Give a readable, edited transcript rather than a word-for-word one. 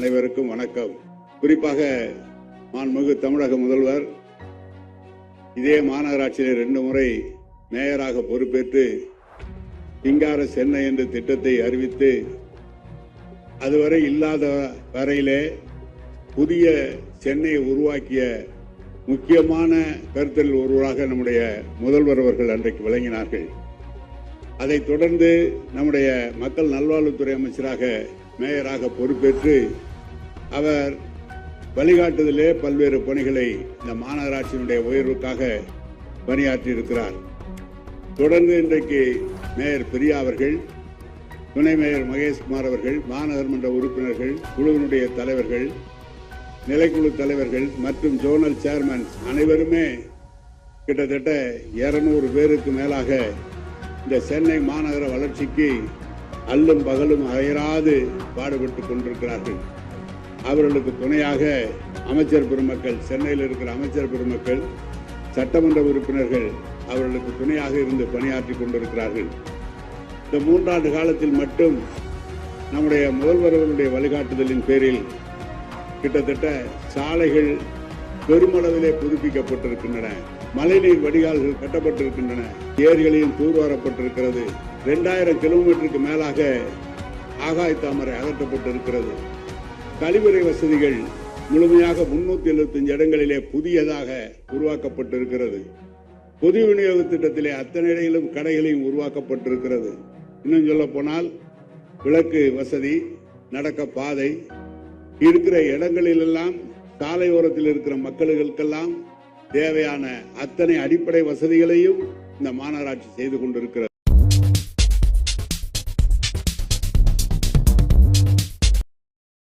அனைவருக்கும் வணக்கம். குறிப்பாக மாண்புமிகு தமிழக முதல்வர் இதே மாநகராட்சியில் 2 முறை மேயராக பொறுப்பேற்று சிங்கார சென்னை என்ற திட்டத்தை அறிவித்து அதுவரை இல்லாத வரையிலே புதிய சென்னையை உருவாக்கிய முக்கியமான கருத்தில் ஒருவராக நம்முடைய முதல்வர் அவர்கள் அன்றைக்கு விளங்கினார்கள். அதைத் தொடர்ந்து நம்முடைய மக்கள் நல்வாழ்வுத்துறை அமைச்சராக மேயராக பொறுப்பேற்று அவர் வழிகாட்டுதலே பல்வேறு பணிகளை இந்த மாநகராட்சியினுடைய உயர்வுக்காக பணியாற்றியிருக்கிறார். தொடர்ந்து இன்றைக்கு மேயர் பிரியா அவர்கள், துணை மேயர் மகேஷ்குமார் அவர்கள், மாநகர்மன்ற உறுப்பினர்கள், குழுவினுடைய தலைவர்கள், நிலைக்குழு தலைவர்கள் மற்றும் ஜோனல் சேர்மன் அனைவருமே கிட்டத்தட்ட 200 பேருக்கு மேலாக இந்த சென்னை மாநகர வளர்ச்சிக்கு அல்லும் பகலும் அயராது பாடுபட்டுக் கொண்டிருக்கிறார்கள். அவர்களுக்கு துணையாக அமைச்சர் பெருமக்கள், சென்னையில் இருக்கிற அமைச்சர் பெருமக்கள், சட்டமன்ற உறுப்பினர்கள் அவர்களுக்கு துணையாக இருந்து பணியாற்றி கொண்டிருக்கிறார்கள். இந்த 3 ஆண்டு காலத்தில் மட்டும் நம்முடைய முதல்வர் அவர்களுடைய வழிகாட்டுதலின் பேரில் கிட்டத்தட்ட சாலைகள் பெருமளவிலே புதுப்பிக்கப்பட்டிருக்கின்றன, மழைநீர் வடிகால்கள் கட்டப்பட்டிருக்கின்றன, ஏரிகளையும் தூர்வாரப்பட்டிருக்கிறது, 2000 கிலோமீட்டருக்கு மேலாக ஆகாய தாமரை அகற்றப்பட்டிருக்கிறது. கழிவறை வசதிகள் முழுமையாக 375 இடங்களிலே புதியதாக உருவாக்கப்பட்டிருக்கிறது. பொது விநியோக திட்டத்திலே அத்தனை இடங்களிலும் கடைகளையும் உருவாக்கப்பட்டிருக்கிறது. இன்னும் சொல்ல போனால் விளக்கு வசதி, நடக்க பாதை, இருக்கிற இடங்களிலெல்லாம் சாலையோரத்தில் இருக்கிற மக்களுக்கெல்லாம் தேவையான அத்தனை அடிப்படை வசதிகளையும் இந்த மாநகராட்சி செய்து கொண்டிருக்கிறது.